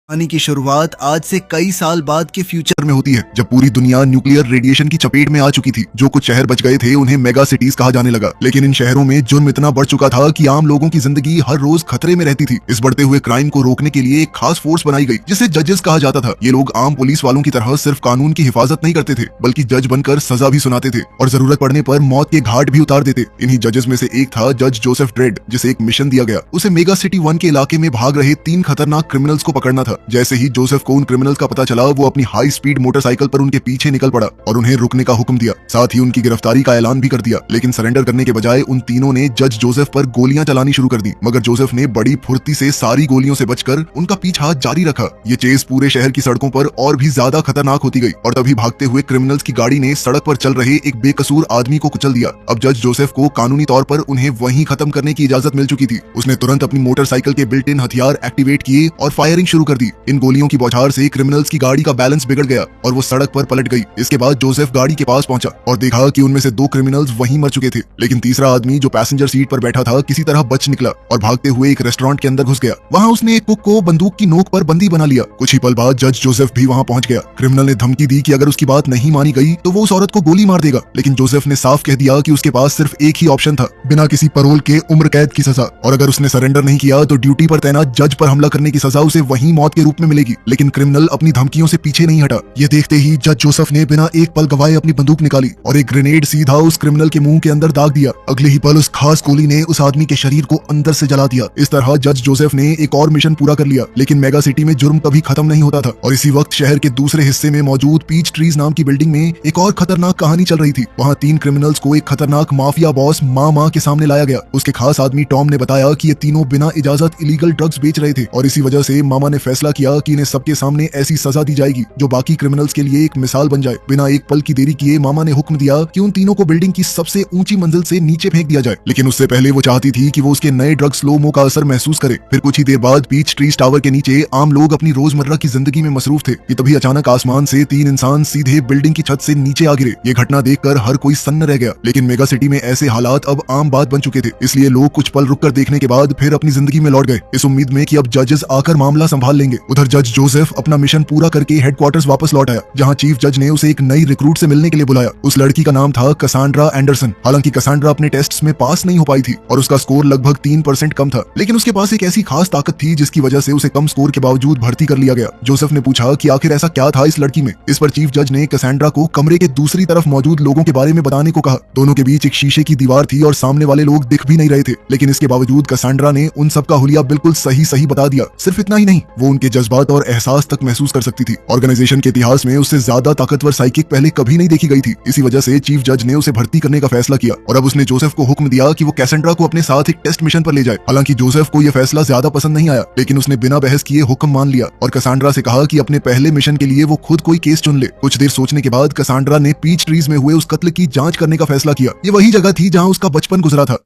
कहानी की शुरुआत आज से कई साल बाद के फ्यूचर में होती है, जब पूरी दुनिया न्यूक्लियर रेडिएशन की चपेट में आ चुकी थी। जो कुछ शहर बच गए थे उन्हें मेगा सिटीज कहा जाने लगा, लेकिन इन शहरों में जुर्म इतना बढ़ चुका था कि आम लोगों की जिंदगी हर रोज खतरे में रहती थी। इस बढ़ते हुए क्राइम को रोकने के लिए एक खास फोर्स बनाई गई जिसे जजेस कहा जाता था। ये लोग आम पुलिस वालों की तरह सिर्फ कानून की हिफाजत नहीं करते थे, बल्कि जज बनकर सजा भी सुनाते थे और जरूरत पड़ने पर मौत के घाट भी उतार देते। इन्हीं जजेस में से एक था जज जोसेफ ड्रेड, जिसे एक मिशन दिया गया। उसे मेगा सिटी 1 के इलाके में भाग रहे 3 खतरनाक क्रिमिनल्स को पकड़ना था। जैसे ही जोसेफ को उन क्रिमिनल्स का पता चला, वो अपनी हाई स्पीड मोटरसाइकिल पर उनके पीछे निकल पड़ा और उन्हें रुकने का हुक्म दिया। साथ ही उनकी गिरफ्तारी का ऐलान भी कर दिया, लेकिन सरेंडर करने के बजाय उन तीनों ने जज जोसेफ पर गोलियां चलानी शुरू कर दी। मगर जोसेफ ने बड़ी फुर्ती से सारी गोलियों से बचकर उनका पीछा जारी रखा। ये चेस पूरे शहर की सड़कों पर और भी ज्यादा खतरनाक होती गई और तभी भागते हुए क्रिमिनल्स की गाड़ी ने सड़क पर चल रहे एक बेकसूर आदमी को कुचल दिया। अब जज जोसेफ को कानूनी तौर पर उन्हें वहीं खत्म करने की इजाजत मिल चुकी थी। उसने तुरंत अपनी मोटरसाइकिल के बिल्ट इन हथियार एक्टिवेट किए और फायरिंग शुरू कर दी। इन गोलियों की बौछार से क्रिमिनल्स की गाड़ी का बैलेंस बिगड़ गया और वो सड़क पर पलट गई। इसके बाद जोसेफ गाड़ी के पास पहुंचा और देखा कि उनमें से 2 क्रिमिनल्स वहीं मर चुके थे, लेकिन तीसरा आदमी जो पैसेंजर सीट पर बैठा था किसी तरह बच निकला और भागते हुए एक रेस्टोरेंट के अंदर घुस गया। वहां उसने एक कुक को बंदूक की नोक पर बंदी बना लिया। कुछ ही पल बाद जज जोसेफ भी वहां पहुंच गया। क्रिमिनल ने धमकी दी कि अगर उसकी बात नहीं मानी गई तो वो उस औरत को गोली मार देगा, लेकिन जोसेफ ने साफ कह दिया कि उसके पास सिर्फ एक ही ऑप्शन था, बिना किसी परोल के उम्र कैद की सजा, और अगर उसने सरेंडर नहीं किया तो ड्यूटी पर तैनात जज पर हमला करने की सजा उसे वहीं मौत के रूप में मिलेगी। लेकिन क्रिमिनल अपनी धमकियों से पीछे नहीं हटा। ये देखते ही जज जोसेफ ने बिना एक पल गवाए अपनी बंदूक निकाली और एक ग्रेनेड सीधा उस क्रिमिनल के मुंह के अंदर दाग दिया। अगले ही पल उस खास गोली ने उस आदमी के शरीर को अंदर से जला दिया। इस तरह जज जोसेफ ने एक और मिशन पूरा कर लिया, लेकिन मेगा सिटी में जुर्म कभी खत्म नहीं होता था और इसी वक्त शहर के दूसरे हिस्से में मौजूद पीच ट्रीज नाम की बिल्डिंग में एक और खतरनाक कहानी चल रही थी। वहाँ 3 क्रिमिनल्स को एक खतरनाक माफिया बॉस मामा के सामने लाया गया। उसके खास आदमी टॉम ने बताया कि ये तीनों बिना इजाजत इलीगल ड्रग्स बेच रहे थे और इसी वजह से मामा ने फैसला किया कि इन्हें सबके सामने ऐसी सजा दी जाएगी जो बाकी क्रिमिनल्स के लिए एक मिसाल बन जाए। बिना एक पल की देरी किए मामा ने हुक्म दिया कि उन तीनों को बिल्डिंग की सबसे ऊंची मंजिल से नीचे फेंक दिया जाए, लेकिन उससे पहले वो चाहती थी कि वो उसके नए ड्रग स्लोमो का असर महसूस करे। फिर कुछ ही देर बाद पीच ट्रीज टावर के नीचे आम लोग अपनी रोजमर्रा की जिंदगी में मसरूफ थे कि तभी अचानक आसमान से 3 इंसान सीधे बिल्डिंग की छत से नीचे आ गिरे। ये घटना देखकर हर कोई सन्न रह गया, लेकिन मेगा सिटी में ऐसे हालात अब आम बात बन चुके थे, इसलिए लोग कुछ पल रुककर देखने के बाद फिर अपनी जिंदगी में लौट गए, इस उम्मीद में कि अब जजेस आकर मामला संभाल लेंगे। उधर जज जोसेफ अपना मिशन पूरा करके हेडक्वार्टर्स वापस लौट आया, जहां चीफ जज ने उसे एक नई रिक्रूट से मिलने के लिए बुलाया। उस लड़की का नाम था कसांड्रा एंडरसन। हालांकि कसांड्रा अपने टेस्ट्स में पास नहीं हो पाई थी और उसका स्कोर लगभग 3% कम था, लेकिन उसके पास एक ऐसी खास ताकत थी जिसकी वजह से उसे कम स्कोर के बावजूद भर्ती कर लिया गया। जोसेफ ने पूछा कि आखिर ऐसा क्या था इस लड़की में। इस पर चीफ जज ने कसांड्रा को कमरे के दूसरी तरफ मौजूद लोगों के बारे में बताने को कहा। दोनों के बीच एक शीशे की दीवार थी और सामने वाले लोग दिख भी नहीं रहे थे, लेकिन इसके बावजूद कसांड्रा ने उन सब का हुलिया बिल्कुल सही बता दिया। सिर्फ इतना ही नहीं, वो उनके जज्बात और एहसास तक महसूस कर सकती थी। ऑर्गेनाइजेशन के इतिहास में उससे ज्यादा ताकतवर साइकिक पहले कभी नहीं देखी गई थी। इसी वजह से चीफ जज ने उसे भर्ती करने का फैसला किया और अब उसने जोसेफ को हुक्म दिया कि वो कैसेंड्रा को अपने साथ एक टेस्ट मिशन पर ले जाए। हालांकि जोसेफ को यह फैसला ज्यादा पसंद नहीं आया, लेकिन उसने बिना बहस किए हुक्म मान लिया और कसांड्रा से कहा कि अपने पहले मिशन के लिए वो खुद कोई केस चुन ले। कुछ देर सोचने के बाद कसांड्रा ने पीच ट्रीज में हुए उस कत्ल की जांच करने का फैसला किया। ये वही जगह थी जहां उसका बचपन गुजरा था।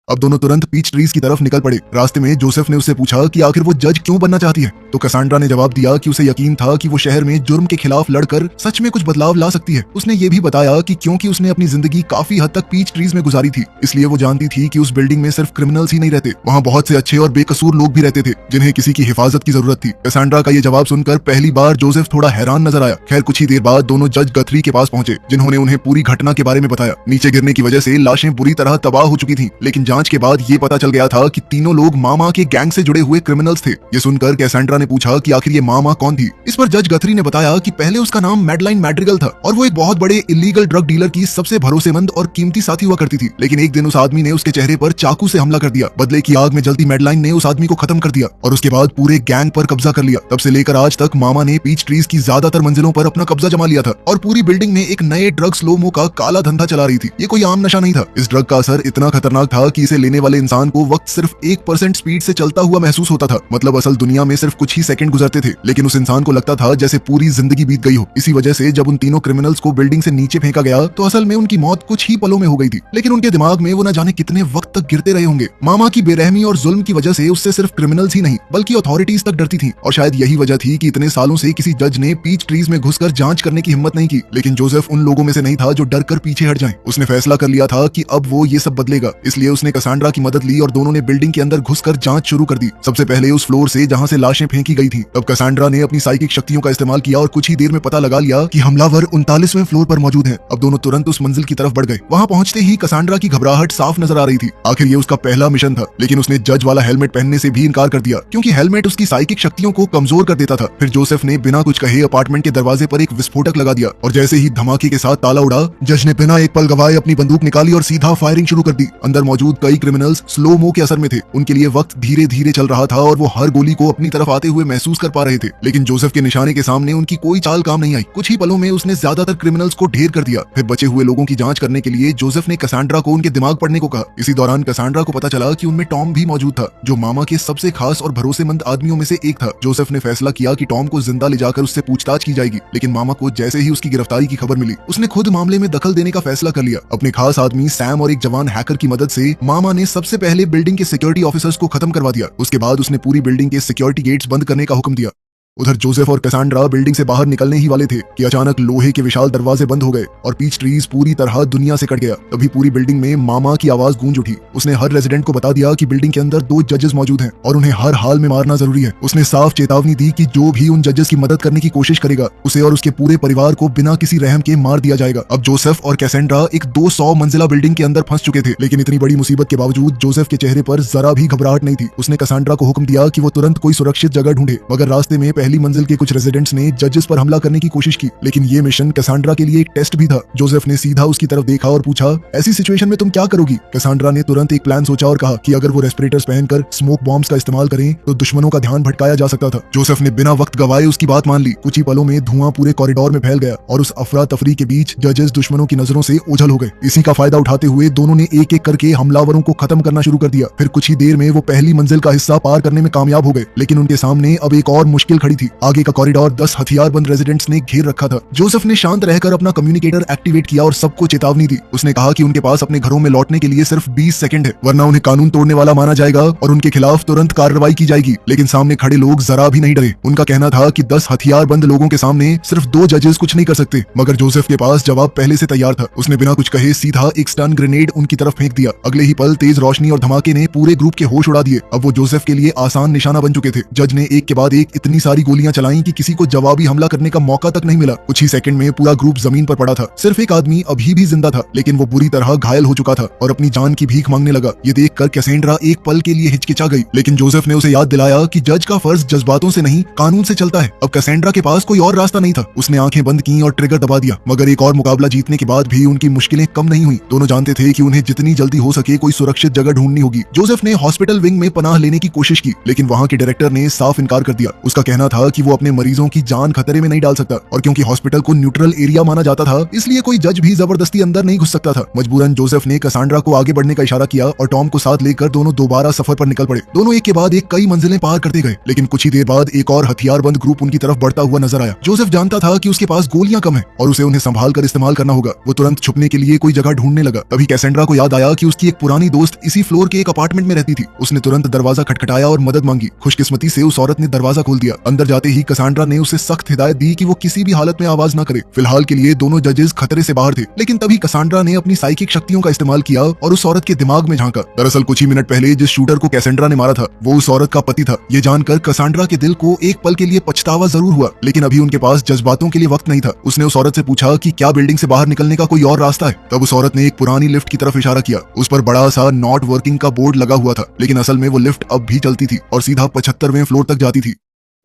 अब दोनों तुरंत पीच ट्रीज की तरफ निकल पड़े। रास्ते में जोसेफ ने उससे पूछा कि आखिर वो जज क्यों बनना चाहती है, तो कसांड्रा ने जवाब दिया कि उसे यकीन था कि वो शहर में जुर्म के खिलाफ लड़कर सच में कुछ बदलाव ला सकती है। उसने ये भी बताया कि क्योंकि उसने अपनी जिंदगी काफी हद तक पीच ट्रीज में गुजारी थी, इसलिए वो जानती थी कि उस बिल्डिंग में सिर्फ क्रिमिनल्स ही नहीं रहते, वहाँ बहुत से अच्छे और बेकसूर लोग भी रहते थे जिन्हें किसी की हिफाजत की जरूरत थी। कसांड्रा का ये जवाब सुनकर पहली बार जोसेफ थोड़ा हैरान नजर आया। खैर कुछ ही देर बाद दोनों जज गथरी के पास पहुंचे, जिन्होंने उन्हें पूरी घटना के बारे में बताया। नीचे गिरने की वजह से लाशें बुरी तरह तबाह हो चुकी थी, लेकिन जांच के बाद ये चल गया था कि तीनों लोग मामा के गैंग से जुड़े हुए क्रिमिनल्स थे। ये सुनकर कैसेंड्रा ने पूछा कि आखिर ये मामा कौन थी। इस पर जज गथरी ने बताया कि पहले उसका नाम मैडलाइन मैड्रिगल था और वो एक बहुत बड़े इलीगल ड्रग डीलर की सबसे भरोसेमंद और कीमती साथी हुआ करती थी, लेकिन एक दिन उस आदमी ने उसके चेहरे पर चाकू से हमला कर दिया। बदले की आग में जलती मैडलाइन ने उस आदमी को खत्म कर दिया और उसके बाद पूरे गैंग पर कब्जा कर लिया। तब से लेकर आज तक मामा ने पीच ट्रीज की ज्यादातर मंजिलों पर अपना कब्जा जमा लिया था और पूरी बिल्डिंग में एक नए ड्रग स्लोमो का काला धंधा चला रही थी। ये कोई आम नशा नहीं था। इस ड्रग का असर इतना खतरनाक था कि इसे लेने वाले इंसान को वक्त सिर्फ 1% स्पीड से चलता हुआ महसूस होता था। मतलब असल दुनिया में सिर्फ कुछ ही सेकंड गुजरते थे, लेकिन उस इंसान को लगता था जैसे पूरी जिंदगी बीत गई हो। इसी वजह से जब उन तीनों क्रिमिनल्स को बिल्डिंग से नीचे फेंका गया तो असल में उनकी मौत कुछ ही पलों में हो गई थी, लेकिन उनके दिमाग में वो न जाने कितने वक्त तक गिरते रहे होंगे। मामा की बेरहमी और जुल्म की वजह से उससे सिर्फ क्रिमिनल्स ही नहीं बल्कि अथॉरिटीज तक डरती थी और शायद यही वजह थी कि इतने सालों से किसी जज ने पीच ट्रीज में घुसकर जांच करने की हिम्मत नहीं की। लेकिन जोसेफ उन लोगों में से नहीं था जो डर कर पीछे हट जाएं। उसने फैसला कर लिया था कि अब वो ये सब बदलेगा, इसलिए उसने कैसेंड्रा की मदद ली और दोनों ने बिल्डिंग के अंदर घुसकर जांच शुरू कर दी। सबसे पहले उस फ्लोर से जहां से लाशें फेंकी गई थी। तब कैसेंड्रा ने अपनी साइकिक शक्तियों का इस्तेमाल किया और कुछ ही देर में पता लगा लिया कि हमलावर 39वें फ्लोर पर मौजूद है। अब दोनों तुरंत उस मंजिल की तरफ बढ़ गए। वहां पहुंचते ही कैसेंड्रा की घबराहट साफ नजर आ रही थी। आखिर ये उसका पहला मिशन था, लेकिन उसने जज वाला हेलमेट पहनने से भी इनकार कर दिया क्योंकि हेलमेट उसकी साइकिक शक्तियों को कमजोर कर देता था। फिर जोसेफ ने बिना कुछ कहे अपार्टमेंट के दरवाजे पर एक विस्फोटक लगा दिया और जैसे ही धमाके के साथ ताला उड़ा, जज ने बिना एक पल गवाए अपनी बंदूक निकाली और सीधा फायरिंग शुरू कर दी। अंदर मौजूद कई क्रिमिनल्स स्लो मो के असर में थे। उनके लिए वक्त धीरे धीरे चल रहा था और वो हर गोली को अपनी तरफ आते हुए महसूस कर पा रहे थे, लेकिन जोसेफ के निशाने के सामने उनकी कोई चाल काम नहीं आई। कुछ ही पलों में उसने ज्यादातर क्रिमिनल्स को ढेर कर दिया। फिर बचे हुए लोगों की जांच करने के लिए जोसेफ ने कैसेंड्रा को उनके दिमाग पढ़ने को कहा। इसी दौरान कैसेंड्रा को पता चला कि उनमें टॉम भी मौजूद था, जो मामा के सबसे खास और भरोसेमंद आदमियों में से एक था। जोसेफ ने फैसला किया कि टॉम को जिंदा ले जाकर उससे पूछताछ की जाएगी, लेकिन मामा को जैसे ही उसकी गिरफ्तारी की खबर मिली, उसने खुद मामले में दखल देने का फैसला कर लिया। अपने खास आदमी सैम और एक जवान हैकर की मदद से मामा ने सबसे पहले बिल्डिंग के सिक्योरिटी ऑफिसर्स को खत्म करवा दिया। उसके बाद उसने पूरी बिल्डिंग के सिक्योरिटी गेट्स बंद करने का हुक्म दिया। उधर जोसेफ और कैसेंड्रा बिल्डिंग से बाहर निकलने ही वाले थे कि अचानक लोहे के विशाल दरवाजे बंद हो गए और पीच ट्रीज पूरी तरह दुनिया से कट गया। तभी पूरी बिल्डिंग में मामा की आवाज गूंज उठी। उसने हर रेजिडेंट को बता दिया कि बिल्डिंग के अंदर 2 जजेस मौजूद हैं और उन्हें हर हाल में मारना जरूरी है। उसने साफ चेतावनी दी कि जो भी उन जजेस की मदद करने की कोशिश करेगा, उसे और उसके पूरे परिवार को बिना किसी रहम के मार दिया जाएगा। अब जोसेफ और कैसेंड्रा एक 200 मंजिला बिल्डिंग के अंदर फंस चुके थे, लेकिन इतनी बड़ी मुसीबत के बावजूद जोसेफ के चेहरे पर जरा भी घबराहट नहीं थी। उसने कैसेंड्रा को हुक्म दिया कि वो तुरंत कोई सुरक्षित जगह ढूंढे, मगर रास्ते में पहली मंजिल के कुछ रेजिडेंट्स ने जजेस पर हमला करने की कोशिश की, लेकिन ये मिशन कैसेंड्रा के लिए एक टेस्ट भी था। जोसेफ ने सीधा उसकी तरफ देखा और पूछा, ऐसी सिचुएशन में तुम क्या करोगी? कैसेंड्रा ने तुरंत एक प्लान सोचा और कहा कि अगर वो रेस्पिरेटर्स पहनकर स्मोक बॉम्ब्स का इस्तेमाल करें तो दुश्मनों का ध्यान भटकाया जा सकता था। जोसेफ ने बिना वक्त गवाए उसकी बात मान ली। कुछ ही पलों में धुआं पूरे कॉरिडोर में फैल गया और उस अफरा तफरी के बीच जजेस दुश्मनों की नजरों से ओझल हो गए। इसी का फायदा उठाते हुए दोनों ने एक एक करके हमलावरों को खत्म करना शुरू कर दिया। फिर कुछ ही देर में वो पहली मंजिल का हिस्सा पार करने में कामयाब हो गए, लेकिन उनके सामने अब एक और मुश्किल खड़ी थी। आगे का कॉरिडोर 10 हथियारबंद रेजिडेंट्स ने घेर रखा था। जोसेफ ने शांत रहकर अपना कम्युनिकेटर एक्टिवेट किया और सबको चेतावनी दी। उसने कहा कि उनके पास अपने घरों में लौटने के लिए सिर्फ 20 सेकंड है, वरना उन्हें कानून तोड़ने वाला माना जाएगा और उनके खिलाफ तुरंत कार्रवाई की जाएगी। लेकिन सामने खड़े लोग जरा भी नहीं डरे। उनका कहना था कि 10 हथियारबंद लोगों के सामने सिर्फ 2 जजेस कुछ नहीं कर सकते। मगर जोसेफ के पास जवाब पहले से तैयार था। उसने बिना कुछ कहे सीधा एक स्टन ग्रेनेड उनकी तरफ फेंक दिया। अगले ही पल तेज रोशनी और धमाके ने पूरे ग्रुप के होश उड़ा दिए। अब वो जोसेफ के लिए आसान निशाना बन चुके थे। जज ने एक के बाद एक इतनी सारी गोलियां चलाई कि किसी को जवाबी हमला करने का मौका तक नहीं मिला। कुछ ही सेकंड में पूरा ग्रुप जमीन पर पड़ा था। सिर्फ एक आदमी अभी भी जिंदा था, लेकिन वो बुरी तरह घायल हो चुका था और अपनी जान की भीख मांगने लगा। ये देखकर कैसेंड्रा एक पल के लिए हिचकिचा गई, लेकिन जोसेफ ने उसे याद दिलाया कि जज का फर्ज जज्बातों से नहीं कानून से चलता है। अब कैसेंड्रा के पास कोई और रास्ता नहीं था। उसने आंखें बंद की और ट्रिगर दबा दिया। मगर एक और मुकाबला जीतने के बाद भी उनकी मुश्किलें कम नहीं हुई। दोनों जानते थे कि उन्हें जितनी जल्दी हो सके कोई सुरक्षित जगह ढूंढनी होगी। जोसेफ ने हॉस्पिटल विंग में पनाह लेने की कोशिश की, लेकिन वहां के डायरेक्टर ने साफ इनकार कर दिया। उसका कहना था कि वो अपने मरीजों की जान खतरे में नहीं डाल सकता और क्योंकि हॉस्पिटल को न्यूट्रल एरिया माना जाता था, इसलिए कोई जज भी जबरदस्ती अंदर नहीं घुस सकता था। मजबूरन जोसेफ ने कैसेंड्रा को आगे बढ़ने का इशारा किया और टॉम को साथ लेकर दोनों दोबारा सफर पर निकल पड़े। दोनों एक के बाद एक कई मंजिलें पार करते गए, लेकिन कुछ ही देर बाद एक और हथियारबंद ग्रुप उनकी तरफ बढ़ता हुआ नजर आया। जोसेफ जानता था कि उसके पास गोलियां कम है और उसे उन्हें संभाल कर इस्तेमाल करना होगा। वो तुरंत छुपने के लिए कोई जगह ढूंढने लगा। तभी कैसेंड्रा को याद आया कि उसकी एक पुरानी दोस्त इसी फ्लोर के एक अपार्टमेंट में रहती थी। उसने तुरंत दरवाजा खटखटाया और मदद मांगी। खुशकिस्मती से उस औरत ने दरवाजा खोल दिया। अंदर जाते ही कैसेंड्रा ने उसे सख्त हिदायत दी कि वो किसी भी हालत में आवाज न करे। फिलहाल के लिए दोनों जजेस खतरे से बाहर थे, लेकिन तभी कैसेंड्रा ने अपनी साइकिक शक्तियों का इस्तेमाल किया और उस औरत के दिमाग में झांका। दरअसल कुछ ही मिनट पहले जिस शूटर को कैसेंड्रा ने मारा था वो उस औरत का पति था। ये जानकर कैसेंड्रा के दिल को एक पल के लिए पछतावा जरूर हुआ, लेकिन अभी उनके पास जज्बातों के लिए वक्त नहीं था। उसने उस औरत से पूछा कि क्या बिल्डिंग से बाहर निकलने का कोई और रास्ता है। तब उस औरत ने एक पुरानी लिफ्ट की तरफ इशारा किया। उस पर बड़ा सा नॉट वर्किंग का बोर्ड लगा हुआ था, लेकिन असल में वो लिफ्ट अब भी चलती थी और सीधा 75वें फ्लोर तक जाती थी।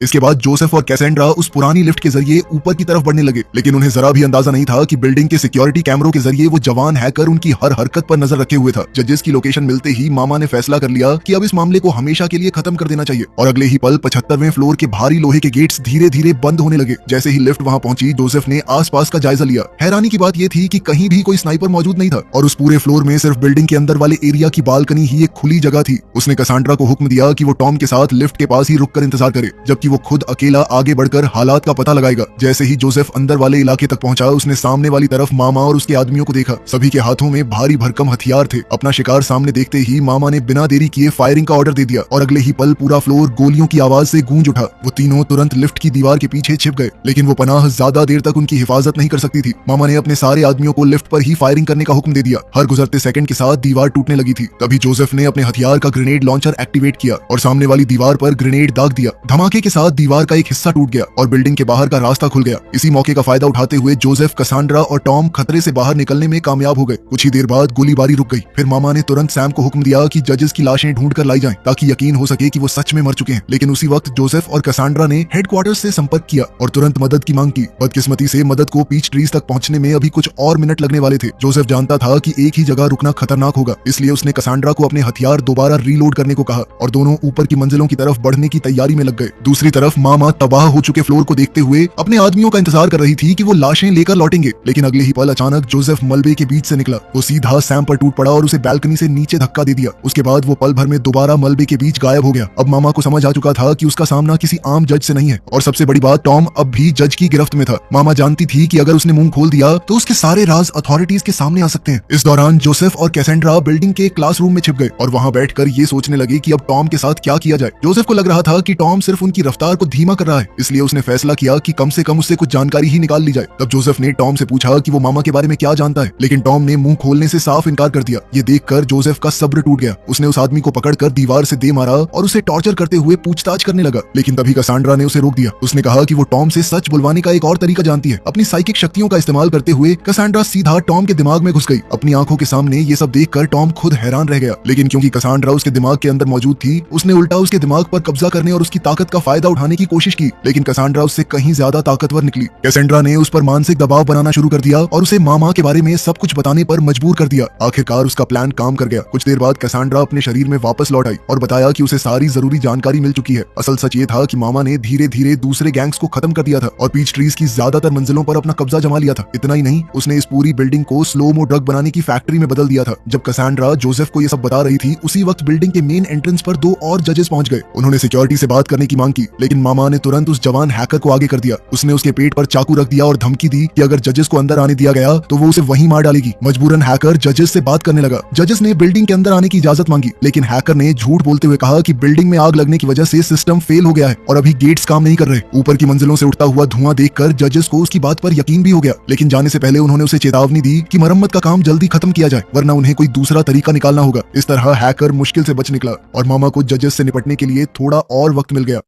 इसके बाद जोसेफ और कैसेंड्रा उस पुरानी लिफ्ट के जरिए ऊपर की तरफ बढ़ने लगे, लेकिन उन्हें जरा भी अंदाजा नहीं था कि बिल्डिंग के सिक्योरिटी कैमरों के जरिए वो जवान हैकर उनकी हर हरकत पर नजर रखे हुए था। जजेस की लोकेशन मिलते ही मामा ने फैसला कर लिया कि अब इस मामले को हमेशा के लिए खत्म कर देना चाहिए और अगले ही पल 75वें फ्लोर के भारी लोहे के गेट्स धीरे धीरे बंद होने लगे। जैसे ही लिफ्ट वहां पहुंची, जोसेफ ने आसपास का जायजा लिया। हैरानी की बात यह थी कि कहीं भी कोई स्नाइपर मौजूद नहीं था और उस पूरे फ्लोर में सिर्फ बिल्डिंग के अंदर वाले एरिया की बालकनी ही एक खुली जगह थी। उसने कैसेंड्रा को हुक्म दिया कि वो टॉम के साथ लिफ्ट के पास ही रुक कर इंतजार करे, जबकि कि वो खुद अकेला आगे बढ़कर हालात का पता लगाएगा। जैसे ही जोसेफ अंदर वाले इलाके तक पहुंचा, उसने सामने वाली तरफ मामा और उसके आदमियों को देखा। सभी के हाथों में भारी भरकम हथियार थे। अपना शिकार सामने देखते ही मामा ने बिना देरी किए फायरिंग का ऑर्डर दे दिया और अगले ही पल पूरा फ्लोर गोलियों की आवाज से गूंज उठा। वो तीनों तुरंत लिफ्ट की दीवार के पीछे छिप गए, लेकिन वो पनाह ज्यादा देर तक उनकी हिफाजत नहीं कर सकती थी। मामा ने अपने सारे आदमियों को लिफ्ट पर ही फायरिंग करने का हुक्म दे दिया। हर गुजरते सेकंड के साथ दीवार टूटने लगी थी। तभी जोसेफ ने अपने हथियार का ग्रेनेड लॉन्चर एक्टिवेट किया और सामने वाली दीवार पर ग्रेनेड दाग दिया। धमाके के साथ दीवार का एक हिस्सा टूट गया और बिल्डिंग के बाहर का रास्ता खुल गया। इसी मौके का फायदा उठाते हुए जोसेफ, कसांड्रा और टॉम खतरे से बाहर निकलने में कामयाब हो गए। कुछ ही देर बाद गोलीबारी रुक गई। फिर मामा ने तुरंत सैम को हुक्म दिया कि जजेस की लाशें ढूंढ कर लाई जाएं, ताकि यकीन हो सके कि वो सच में मर चुके हैं। लेकिन उसी वक्त जोसेफ और कसांड्रा ने हेडक्वार्टर्स से संपर्क किया और तुरंत मदद की मांग की। बदकिस्मती से मदद को पीच ट्रीज तक पहुंचने में अभी कुछ और मिनट लगने वाले थे। जोसेफ जानता था कि एक ही जगह रुकना खतरनाक होगा, इसलिए उसने कसांड्रा को अपने हथियार दोबारा रीलोड करने को कहा और दोनों ऊपर की मंजिलों की तरफ बढ़ने की तैयारी में लग गए। दूसरी तरफ मामा तबाह हो चुके फ्लोर को देखते हुए अपने आदमियों का इंतजार कर रही थी कि वो लाशें लेकर लौटेंगे। लेकिन अगले ही पल अचानक जोसेफ मलबे के बीच से निकला। वो सीधा सैम पर टूट पड़ा और उसे बैल्कनी से नीचे धक्का दे दिया। उसके बाद वो पल भर में दोबारा मलबे के बीच गायब हो गया। अब मामा को समझ आ चुका था कि उसका सामना किसी आम जज से नहीं है, और सबसे बड़ी बात, टॉम अब भी जज की गिरफ्त में था। मामा जानती थी कि अगर उसने मुंह खोल दिया तो उसके सारे राज अथॉरिटीज के सामने आ सकते हैं। इस दौरान जोसेफ और कैसेंड्रा बिल्डिंग के क्लासरूम में छिप गए और वहां बैठकर ये सोचने लगे कि अब टॉम के साथ क्या किया जाए। जोसेफ को लग रहा था कि टॉम सिर्फ उनकी रफ्तार को धीमा कर रहा है, इसलिए उसने फैसला किया कि कम से कम उससे कुछ जानकारी ही निकाल ली जाए। तब जोसेफ ने टॉम से पूछा कि वो मामा के बारे में क्या जानता है, लेकिन टॉम ने मुंह खोलने से साफ इनकार कर दिया। ये देखकर जोसेफ का सब्र टूट गया। उसने उस आदमी को पकड़कर दीवार से दे मारा और उसे टॉर्चर करते हुए पूछताछ करने लगा, लेकिन तभी कसांड्रा ने उसे रोक दिया। उसने कहा कि वो टॉम से सच बुलवाने का एक और तरीका जानती है। अपनी साइकिक शक्तियों का इस्तेमाल करते हुए कसांड्रा सीधा टॉम के दिमाग में घुस गई। अपनी आंखों के सामने ये सब देखकर टॉम खुद हैरान रह गया, लेकिन क्योंकि कसांड्रा उसके दिमाग के अंदर मौजूद थी, उसने उल्टा उसके दिमाग पर कब्जा करने और उसकी ताकत का फायदा उठाने की कोशिश की। लेकिन कसांड्रा उससे कहीं ज्यादा ताकतवर निकली। कैसेंड्रा ने उस पर मानसिक दबाव बनाना शुरू कर दिया और उसे मामा के बारे में सब कुछ बताने पर मजबूर कर दिया। आखिरकार उसका प्लान काम कर गया। कुछ देर बाद कैसेंड्रा अपने शरीर में वापस लौट आई और बताया कि उसे सारी जरूरी जानकारी मिल चुकी है। असल सच ये था कि मामा ने धीरे धीरे दूसरे गैंग्स को खत्म कर दिया था और पीच ट्रीज की ज्यादातर मंजिलों पर अपना कब्जा जमा लिया था। इतना ही नहीं, उसने इस पूरी बिल्डिंग को स्लोमो ड्रग बनाने की फैक्ट्री में बदल दिया था। जब कैसेंड्रा जोसेफ को ये सब बता रही थी, उसी वक्त बिल्डिंग के मेन एंट्रेंस पर दो और जजेस पहुंच गए। उन्होंने सिक्योरिटी से बात करने की मांग की, लेकिन मामा ने तुरंत उस जवान हैकर को आगे कर दिया। उसने उसके पेट पर चाकू रख दिया और धमकी दी कि अगर जजेस को अंदर आने दिया गया तो वो उसे वहीं मार डालेगी। मजबूरन हैकर जजेस से बात करने लगा। जजेस ने बिल्डिंग के अंदर आने की इजाजत मांगी, लेकिन हैकर ने झूठ बोलते हुए कहा कि बिल्डिंग में आग लगने की वजह से सिस्टम फेल हो गया है और अभी गेट्स काम नहीं कर रहे। ऊपर की मंजिलों से उठता हुआ धुआं देखकर जजेस को उसकी बात पर यकीन भी हो गया, लेकिन जाने से पहले उन्होंने उसे चेतावनी दी कि मरम्मत का काम जल्दी खत्म किया जाए, वरना उन्हें कोई दूसरा तरीका निकालना होगा। इस तरह हैकर मुश्किल से बच निकला और मामा को जजेस से निपटने के लिए थोड़ा और वक्त मिल गया।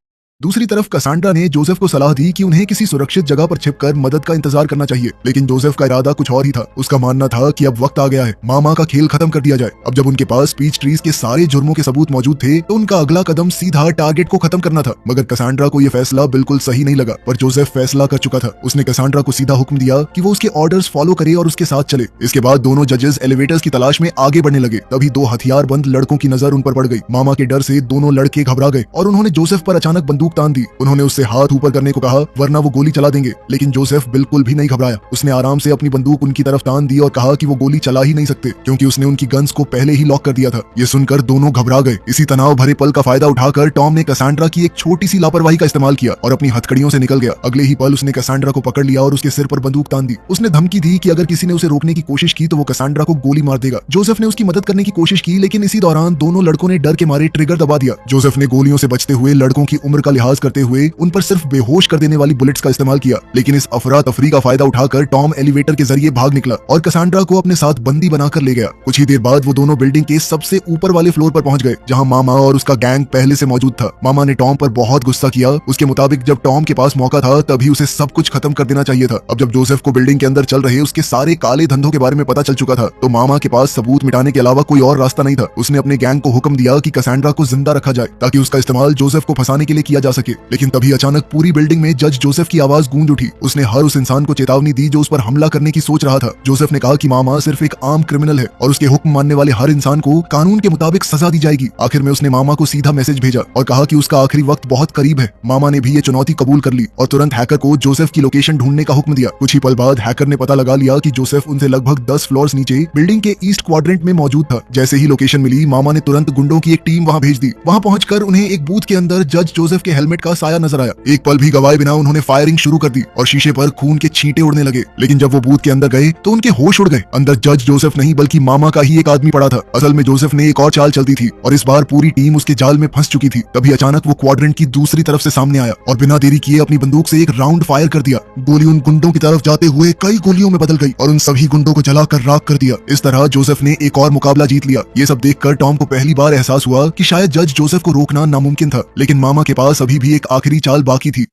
दूसरी तरफ कसांड्रा ने जोसेफ को सलाह दी कि उन्हें किसी सुरक्षित जगह पर छिपकर मदद का इंतजार करना चाहिए, लेकिन जोसेफ का इरादा कुछ और ही था। उसका मानना था कि अब वक्त आ गया है, मामा का खेल खत्म कर दिया जाए। अब जब उनके पास पीच ट्रीज के सारे जुर्मों के सबूत मौजूद थे, तो उनका अगला कदम सीधा टारगेट को खत्म करना था। मगर कसांड्रा को यह फैसला बिल्कुल सही नहीं लगा, पर जोसेफ फैसला कर चुका था। उसने कसांड्रा को सीधा हुक्म दिया कि वो उसके ऑर्डर्स फॉलो करे और उसके साथ चले। इसके बाद दोनों जजेस एलिवेटर्स की तलाश में आगे बढ़ने लगे। तभी दो हथियारबंद लड़कों की नजर उन पर पड़ गई। मामा के डर से दोनों लड़के घबरा गए और उन्होंने जोसेफ पर अचानक बंदूक तान दी। उन्होंने उससे हाथ ऊपर करने को कहा, वरना वो गोली चला देंगे, लेकिन जोसेफ बिल्कुल भी नहीं घबराया। उसने आराम से अपनी बंदूक उनकी तरफ तान दी और कहा कि वो गोली चला ही नहीं सकते, क्योंकि उसने उनकी गन्स को पहले ही लॉक कर दिया था। ये सुनकर दोनों घबरा गए। इसी तनाव भरे पल का फायदा उठाकर टॉम ने कसांड्रा की एक छोटी सी लापरवाही का इस्तेमाल किया और अपनी हथकड़ियों से निकल गया। अगले ही पल उसने कसांड्रा को पकड़ लिया और उसके सिर पर बंदूक तान दी। उसने धमकी दी कि अगर किसी ने उसे रोकने की कोशिश की तो वो कसांड्रा को गोली मार देगा। जोसेफ ने उसकी मदद करने की कोशिश की, लेकिन इसी दौरान दोनों लड़कों ने डर के मारे ट्रिगर दबा दिया। जोसेफ ने गोलियों से बचते हुए लड़कों की उम्र का लिहाज करते हुए उन पर सिर्फ बेहोश कर देने वाली बुलेट्स का इस्तेमाल किया, लेकिन इस अफरा तफरी का फायदा उठाकर टॉम एलिवेटर के जरिए भाग निकला और कसांड्रा को अपने साथ बंदी बनाकर ले गया। कुछ ही देर बाद वो दोनों बिल्डिंग के सबसे ऊपर वाले फ्लोर पर पहुंच गए, जहां मामा और उसका गैंग पहले से मौजूद था। मामा ने टॉम पर बहुत गुस्सा किया। उसके मुताबिक जब टॉम के पास मौका था तभी उसे सब कुछ खत्म कर देना चाहिए था। अब जब जोसेफ को बिल्डिंग के अंदर चल रहे उसके सारे काले धंधों के बारे में पता चल चुका था, तो मामा के पास सबूत मिटाने के अलावा कोई और रास्ता नहीं था। उसने अपने गैंग को हुक्म दिया कि कसांड्रा को जिंदा रखा जाए ताकि उसका इस्तेमाल जोसेफ को फंसाने के लिए किया जा सके। लेकिन तभी अचानक पूरी बिल्डिंग में जज जोसेफ की आवाज गूंज उठी। उसने हर उस इंसान को चेतावनी दी जो उस पर हमला करने की सोच रहा था। जोसेफ ने कहा कि मामा सिर्फ एक आम क्रिमिनल है और उसके हुक्म मानने वाले हर इंसान को कानून के मुताबिक सजा दी जाएगी। आखिर में उसने मामा को सीधा मैसेज भेजा और कहा कि उसका आखिरी वक्त बहुत करीब है। मामा ने भी ये चुनौती कबूल कर ली और तुरंत हैकर को जोसेफ की लोकेशन ढूंढने का हुक्म दिया। कुछ ही पल बाद हैकर ने पता लगा लिया कि जोसेफ उनसे लगभग 10 फ्लोर्स नीचे बिल्डिंग के ईस्ट क्वाड्रेंट में मौजूद था। जैसे ही लोकेशन मिली, मामा ने तुरंत गुंडों की एक टीम वहां भेज दी। वहां पहुंचकर उन्हें एक बूथ के अंदर जज जोसेफ के हेलमेट का साया नजर आया। एक पल भी गवाए बिना उन्होंने फायरिंग शुरू कर दी और शीशे पर खून के छींटे उड़ने लगे। लेकिन जब वो बूथ के अंदर गए तो उनके होश उड़ गए। अंदर जज जोसेफ नहीं बल्कि मामा का ही एक आदमी पड़ा था। असल में जोसेफ ने एक और चाल चलती थी और इस बार पूरी टीम उसके जाल में फंस चुकी थी। तभी अचानक वो क्वाड्रेंट की दूसरी तरफ से सामने आया और बिना देरी किए अपनी बंदूक से एक राउंड फायर कर दिया। गोली उन गुंडों की तरफ जाते हुए कई गोलियों में बदल गई और उन सभी गुंडों को जलाकर राख कर दिया। इस तरह जोसेफ ने एक और मुकाबला जीत लिया। ये सब देखकर टॉम को पहली बार एहसास हुआ कि शायद जज जोसेफ को रोकना नामुमकिन था, लेकिन मामा के पास अभी भी एक आखिरी चाल बाकी थी।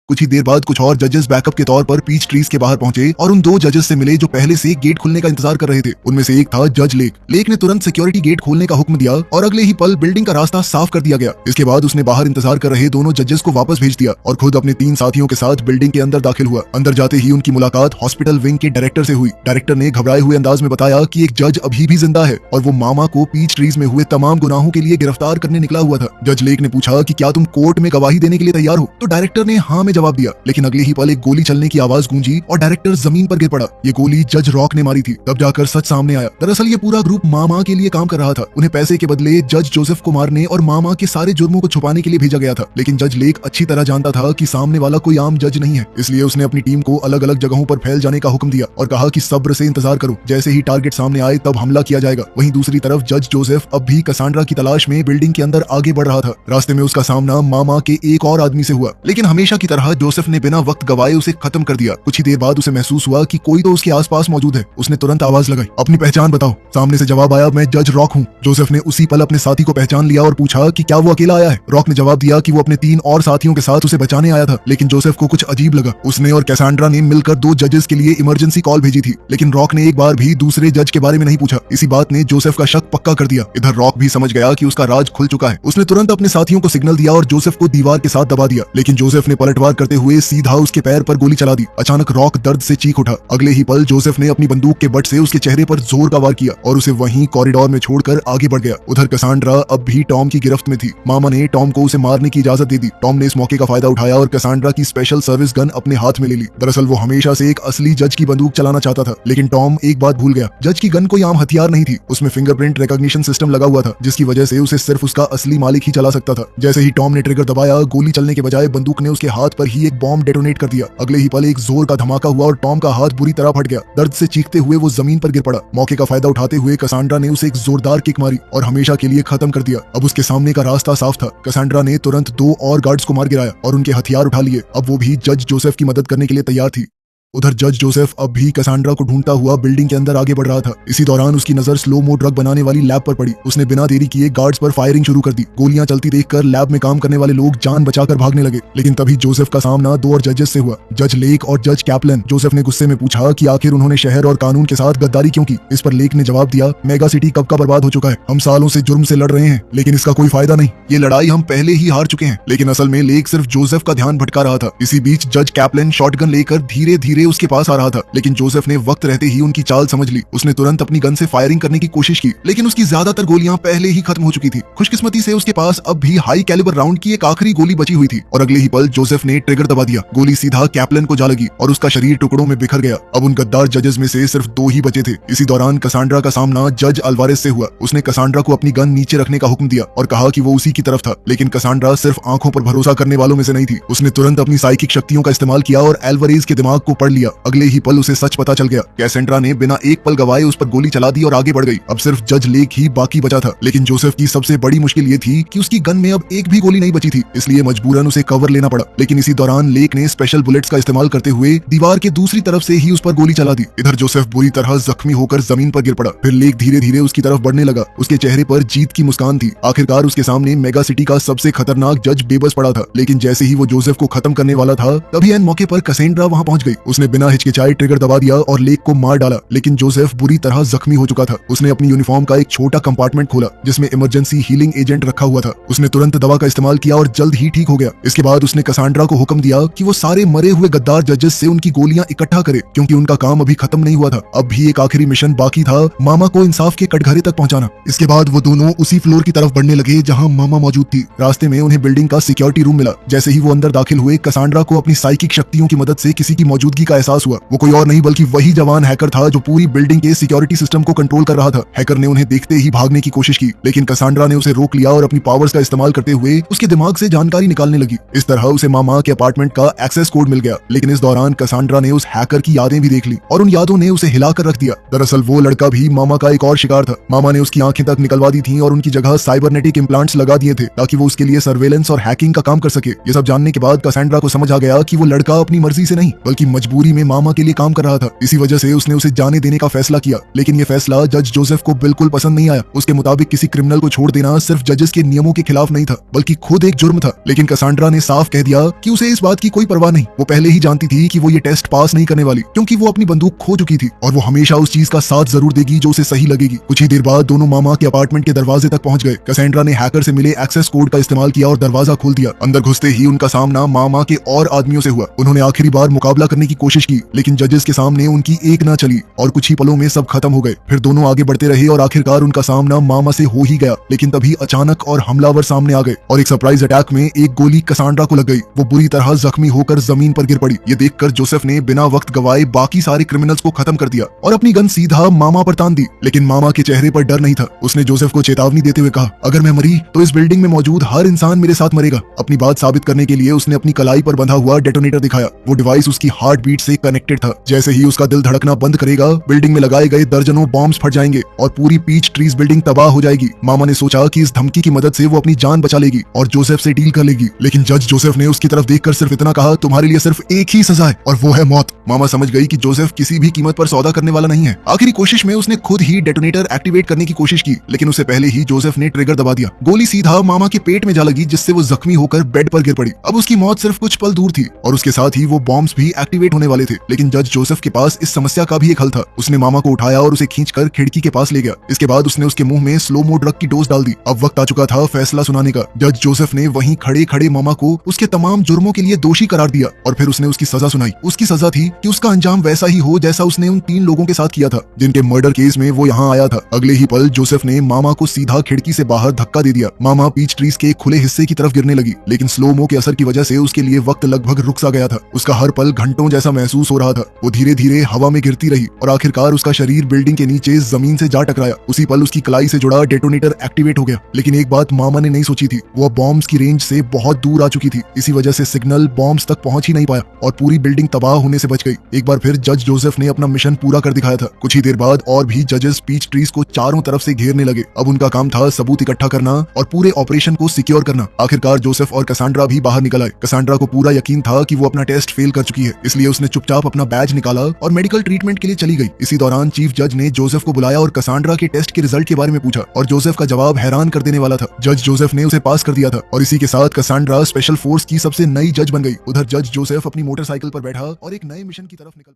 कुछ ही देर बाद कुछ और जजेस बैकअप के तौर पर पीच ट्रीज के बाहर पहुंचे और उन दो जजेस से मिले जो पहले से गेट खुलने का इंतजार कर रहे थे। उनमें से एक था जज लेक। लेक ने तुरंत सिक्योरिटी गेट खोलने का हुक्म दिया और अगले ही पल बिल्डिंग का रास्ता साफ कर दिया गया। इसके बाद उसने बाहर इंतजार कर रहे दोनों जजेस को वापस भेज दिया और खुद अपने 3 साथियों के साथ बिल्डिंग के अंदर दाखिल हुआ। अंदर जाते ही उनकी मुलाकात हॉस्पिटल विंग के डायरेक्टर से हुई। डायरेक्टर ने घबराए हुए अंदाज में बताया कि एक जज अभी भी जिंदा है और वो मामा को पीच ट्रीज में हुए तमाम गुनाहों के लिए गिरफ्तार करने निकला हुआ था। जज लेक ने पूछा कि क्या तुम कोर्ट में गवाही देने के लिए तैयार हो? तो डायरेक्टर ने हाँ में जवाब दिया। लेकिन अगले ही पल एक गोली चलने की आवाज गूंजी और डायरेक्टर जमीन पर गिर पड़ा। ये गोली जज रॉक ने मारी थी। तब जाकर सच सामने आया। दरअसल ये पूरा ग्रुप मामा के लिए काम कर रहा था। उन्हें पैसे के बदले जज जोसेफ को मारने और मामा के सारे जुर्मों को छुपाने के लिए भेजा गया था। लेकिन जज लेक अच्छी तरह जानता था कि सामने वाला कोई आम जज नहीं है, इसलिए उसने अपनी टीम को अलग अलग जगहों पर फैल जाने का हुक्म दिया और कहा कि सब्र से इंतजार करो, जैसे ही टारगेट सामने आए तब हमला किया जाएगा। वहीं दूसरी तरफ जज जोसेफ अब भी कसांड्रा की तलाश में बिल्डिंग के अंदर आगे बढ़ रहा था। रास्ते में उसका सामना मामा के एक और आदमी से हुआ, लेकिन हमेशा की तरह जोसेफ ने बिना वक्त गवाए उसे खत्म कर दिया। कुछ ही देर बाद उसे महसूस हुआ कि कोई तो उसके आसपास मौजूद है। उसने तुरंत आवाज लगाई, अपनी पहचान बताओ। सामने से जवाब आया, मैं जज रॉक हूँ। जोसेफ ने उसी पल अपने साथी को पहचान लिया और पूछा कि क्या वो अकेला आया है। रॉक ने जवाब दिया कि वो अपने 3 और साथियों के साथ उसे बचाने आया था। लेकिन जोसेफ को कुछ अजीब लगा। उसने और कैसांड्रा ने मिलकर 2 जजेस के लिए इमरजेंसी कॉल भेजी थी, लेकिन रॉक ने एक बार भी दूसरे जज के बारे में नहीं पूछा। इसी बात ने जोसेफ का शक पक्का कर दिया। इधर रॉक भी समझ गया कि उसका राज खुल चुका है। उसने तुरंत अपने साथियों को सिग्नल दिया और जोसेफ को दीवार के साथ दबा दिया। लेकिन जोसेफ ने पलटवार करते हुए सीधा उसके पैर पर गोली चला दी। अचानक रॉक दर्द से चीख उठा। अगले ही पल जोसेफ ने अपनी बंदूक के बट से उसके चेहरे पर जोर का वार किया और उसे वहीं कॉरिडोर में छोड़कर आगे बढ़ गया। उधर कसांड्रा अब भी टॉम की गिरफ्त में थी। मामा ने टॉम को उसे मारने की इजाजत दे दी। टॉम ने इस मौके का फायदा उठाया और कसांड्रा की स्पेशल सर्विस गन अपने हाथ में ले ली। दरअसल वो हमेशा से एक असली जज की बंदूक चलाना चाहता था, लेकिन टॉम एक बात भूल गया। जज की गन कोई आम हथियार नहीं थी। उसमें फिंगरप्रिंट रिकॉग्निशन सिस्टम लगा हुआ था, जिसकी वजह से उसे सिर्फ उसका असली मालिक ही चला सकता था। जैसे ही टॉम ने ट्रिगर दबाया, गोली चलने के बजाय बंदूक ने उसके हाथ पर ही एक बॉम्ब डेटोनेट कर दिया। अगले ही पल एक जोर का धमाका हुआ और टॉम का हाथ बुरी तरह फट गया। दर्द से चीखते हुए वो जमीन पर गिर पड़ा। मौके का फायदा उठाते हुए कसांड्रा ने उसे एक जोरदार किक मारी और हमेशा के लिए खत्म कर दिया। अब उसके सामने का रास्ता साफ था। कसांड्रा ने तुरंत 2 और गार्ड्स को मार गिराया और उनके हथियार उठा लिए। अब वो भी जज जोसेफ की मदद करने के लिए तैयार थी। उधर जज जोसेफ अब भी कसांड्रा को ढूंढता हुआ बिल्डिंग के अंदर आगे बढ़ रहा था। इसी दौरान उसकी नजर स्लो मो ड्रग बनाने वाली लैब पर पड़ी। उसने बिना देरी किए गार्ड्स पर फायरिंग शुरू कर दी। गोलियां चलती देखकर लैब में काम करने वाले लोग जान बचाकर भागने लगे। लेकिन तभी जोसेफ का सामना 2 और जजेस से हुआ, जज लेक और जज कैप्लन। जोसेफ ने गुस्से में पूछा कि आखिर उन्होंने शहर और कानून के साथ गद्दारी क्यों की। इस पर लेक ने जवाब दिया, मेगा सिटी कब का बर्बाद हो चुका है। हम सालों से जुर्म से लड़ रहे हैं, लेकिन इसका कोई फायदा नहीं। ये लड़ाई हम पहले ही हार चुके हैं। लेकिन असल में लेक सिर्फ जोसेफ का ध्यान भटका रहा था। इसी बीच जज कैप्लन शॉटगन लेकर धीरे धीरे उसके पास आ रहा था, लेकिन जोसेफ ने वक्त रहते ही उनकी चाल समझ ली। उसने तुरंत अपनी गन से फायरिंग करने की कोशिश की, लेकिन उसकी ज्यादातर गोलियां पहले ही खत्म हो चुकी थी। खुशकिस्मती से उसके पास अब भी हाई कैलिबर राउंड की एक आखिरी गोली बची हुई थी और अगले ही पल जोसेफ ने ट्रिगर दबा दिया। गोली सीधा कैप्लन को जा लगी और उसका शरीर टुकड़ों में बिखर गया। अब उन गद्दार जजेस में से सिर्फ 2 ही बचे थे। इसी दौरान कसांड्रा का सामना जज अल्वारेस से हुआ। उसने कसांड्रा को अपनी गन नीचे रखने का हुक्म दिया और कहा कि वो उसी की तरफ था, लेकिन कसांड्रा सिर्फ आंखों पर भरोसा करने वालों में से नहीं थी। उसने तुरंत अपनी साइकिक शक्तियों का इस्तेमाल किया और एल्वारेस के दिमाग को पढ़ लिया। अगले ही पल उसे सच पता चल गया। कैसेंड्रा ने बिना एक पल गवाए उस पर गोली चला दी और आगे बढ़ गई। अब सिर्फ जज लेक ही बाकी बचा था। लेकिन जोसेफ की सबसे बड़ी मुश्किल ये थी कि उसकी गन में अब एक भी गोली नहीं बची थी, इसलिए मजबूरन उसे कवर लेना पड़ा। लेकिन इसी दौरान लेक ने स्पेशल बुलेट्स का इस्तेमाल करते हुए दीवार के दूसरी तरफ से ही उस पर गोली चला दी। इधर जोसेफ बुरी तरह जख्मी होकर जमीन पर गिर पड़ा। फिर लेक धीरे धीरे उसकी तरफ बढ़ने लगा। उसके चेहरे पर जीत की मुस्कान थी। आखिरकार उसके सामने मेगा सिटी का सबसे खतरनाक जज बेबस पड़ा था। लेकिन जैसे ही वो जोसेफ को खत्म करने वाला था, तभी एन मौके पर कैसेंड्रा वहां पहुंच गई। उसने बिना हिचकिचाए ट्रिगर दबा दिया और लेक को मार डाला। लेकिन जोसेफ बुरी तरह जख्मी हो चुका था। उसने अपनी यूनिफॉर्म का एक छोटा कंपार्टमेंट खोला जिसमें इमरजेंसी हीलिंग एजेंट रखा हुआ था। उसने तुरंत दवा का इस्तेमाल किया और जल्द ही ठीक हो गया। इसके बाद उसने कसांड्रा को हुक्म दिया कि वो सारे मरे हुए गद्दार जजेस से उनकी गोलियां इकट्ठा करे, क्योंकि उनका काम अभी खत्म नहीं हुआ था। अब भी एक आखिरी मिशन बाकी था, मामा को इंसाफ के कटघरे तक पहुंचाना। इसके बाद वो दोनों उसी फ्लोर की तरफ बढ़ने लगे जहां मामा मौजूद थी। रास्ते में उन्हें बिल्डिंग का सिक्योरिटी रूम मिला। जैसे ही वो अंदर दाखिल हुए, कसांड्रा को अपनी साइकिक शक्तियों की मदद से किसी की मौजूदगी का एहसास हुआ। वो कोई और नहीं बल्कि वही जवान हैकर था जो पूरी बिल्डिंग के सिक्योरिटी सिस्टम को कंट्रोल कर रहा था। हैकर ने उन्हें देखते ही भागने की कोशिश की, लेकिन कसांड्रा ने उसे रोक लिया और अपनी पावर्स का इस्तेमाल करते हुए उसके दिमाग से जानकारी निकालने लगी। इस तरह उसे मामा के अपार्टमेंट का एक्सेस कोड मिल गया। लेकिन इस दौरान कसांड्रा ने उस हैकर की यादें भी देख ली और उन यादों ने उसे हिलाकर रख दिया। दरअसल वो लड़का भी मामा का एक और शिकार था। मामा ने उसकी आंखें तक निकलवा दी थी और उनकी जगह साइबरनेटिक इम्प्लांट्स लगा दिए थे ताकि वो उसके लिए सर्वेलेंस और हैकिंग का काम कर सके। ये सब जानने के बाद कसांड्रा को समझ आ गया कि वो लड़का अपनी मर्जी से नहीं बल्कि मजबूरी में मामा के लिए काम कर रहा था। इसी वजह से उसने उसे जाने देने का फैसला किया। लेकिन ये फैसला जज जोसेफ को बिल्कुल पसंद नहीं आया। उसके मुताबिक किसी क्रिमिनल को छोड़ देना सिर्फ जजेस के नियमों के खिलाफ नहीं था बल्कि खुद एक जुर्म था। लेकिन कसांड्रा ने साफ कह दिया कि उसे इस बात की कोई परवाह नहीं। वो पहले ही जानती थी कि वो ये टेस्ट पास नहीं करने वाली, क्योंकि वो अपनी बंदूक खो चुकी थी और वो हमेशा उस चीज का साथ जरूर देगी जो उसे सही लगेगी। कुछ ही देर बाद दोनों मामा के अपार्टमेंट के दरवाजे तक पहुंच गए। कसांड्रा ने हैकर से मिले एक्सेस कोड का इस्तेमाल किया और दरवाजा खोल दिया। अंदर घुसते ही उनका सामना मामा के और आदमियों से हुआ। उन्होंने आखिरी बार मुकाबला करने की कोशिश की, लेकिन जजेस के सामने उनकी एक ना चली और कुछ ही पलों में सब खत्म हो गए। फिर दोनों आगे बढ़ते रहे और आखिरकार उनका सामना मामा से हो ही गया। लेकिन तभी अचानक और हमलावर सामने आ गए और एक सरप्राइज अटैक में एक गोली कसांड्रा को लग गई। वो बुरी तरह जख्मी होकर जमीन पर गिर पड़ी। ये देखकर जोसेफ ने बिना वक्त गवाए बाकी सारे क्रिमिनल्स को खत्म कर दिया और अपनी गन सीधा मामा पर तान दी। लेकिन मामा के चेहरे पर डर नहीं था। उसने जोसेफ को चेतावनी देते हुए कहा, अगर मैं मरी तो इस बिल्डिंग में मौजूद हर इंसान मेरे साथ मरेगा। अपनी बात साबित करने के लिए उसने अपनी कलाई पर बंधा हुआ डेटोनेटर दिखाया। वो डिवाइस उसकी हार्ट बीट से कनेक्टेड था। जैसे ही उसका दिल धड़कना बंद करेगा, बिल्डिंग में लगाए गए दर्जनों बॉम्ब्स फट जाएंगे और पूरी पीच ट्रीज बिल्डिंग तबाह हो जाएगी। मामा ने सोचा कि इस धमकी की मदद से वो अपनी जान बचा लेगी और जोसेफ से डील कर लेगी। लेकिन जज जोसेफ ने उसकी तरफ देखकर सिर्फ इतना कहा, तुम्हारे लिए सिर्फ एक ही सजा है और वो है मौत। मामा समझ गई कि जोसेफ किसी भी कीमत पर सौदा करने वाला नहीं है। आखिरी कोशिश में उसने खुद ही डेटोनेटर एक्टिवेट करने की कोशिश की, लेकिन उससे पहले ही जोसेफ ने ट्रिगर दबा दिया। गोली सीधा मामा के पेट में जा लगी, जिससे वो जख्मी होकर बेड पर गिर पड़ी। अब उसकी मौत सिर्फ कुछ पल दूर थी और उसके साथ ही वो बॉम्ब्स भी एक्टिवेट होने वाले थे। लेकिन जज जोसेफ के पास इस समस्या का भी एक हल था। उसने मामा को उठाया और उसे खींचकर खिड़की के पास ले गया। इसके बाद उसने उसके मुंह में स्लो मो ड्रग की डोज डाल दी। अब वक्त आ चुका था फैसला सुनाने का। जज जोसेफ ने वहीं खड़े खड़े मामा को उसके तमाम जुर्मों के लिए दोषी करार दिया और फिर उसने उसकी सजा सुनाई। उसकी सजा थी कि उसका अंजाम वैसा ही हो जैसा उसने उन 3 लोगों के साथ किया था जिनके मर्डर केस में वो यहाँ आया था। अगले ही पल जोसेफ ने मामा को सीधा खिड़की से बाहर धक्का दे दिया। मामा पीच ट्रीज के खुले हिस्से की तरफ गिरने लगी, लेकिन स्लो मो के असर की वजह से उसके लिए वक्त लगभग रुक सा गया था। उसका हर पल घंटों जैसा महसूस हो रहा था। वो धीरे धीरे हवा में गिरती रही और आखिरकार उसका शरीर बिल्डिंग के नीचे जमीन से जा टकराया। उसी पल उसकी कलाई से जुड़ा डेटोनेटर एक्टिवेट हो गया। लेकिन एक बात मामा ने नहीं सोची थी, वो बॉम्ब्स की रेंज से बहुत दूर आ चुकी थी। इसी वजह से सिग्नल बॉम्ब्स तक पहुंच ही नहीं पाया और पूरी बिल्डिंग तबाह होने से बच गई। एक बार फिर जज जोसेफ ने अपना मिशन पूरा कर दिखाया था। कुछ ही देर बाद और भी जजेस पीच ट्रीज को चारों तरफ से घेरने लगे। अब उनका काम था सबूत इकट्ठा करना और पूरे ऑपरेशन को सिक्योर करना। आखिरकार जोसेफ और कसांड्रा भी बाहर निकल आए। कसांड्रा को पूरा यकीन था कि वो अपना टेस्ट फेल कर चुकी है, इसलिए उसने चुपचाप अपना बैज निकाला और मेडिकल ट्रीटमेंट के लिए चली गई। इसी दौरान चीफ जज ने जोसेफ को बुलाया और कसांड्रा के टेस्ट के रिजल्ट के बारे में पूछा और जोसेफ का जवाब हैरान कर देने वाला था। जज जोसेफ ने उसे पास कर दिया था और इसी के साथ कसांड्रा स्पेशल फोर्स की सबसे नई जज बन गई। उधर जज जोसेफ अपनी मोटरसाइकिल पर बैठा और एक नए मिशन की तरफ निकल पड़ा।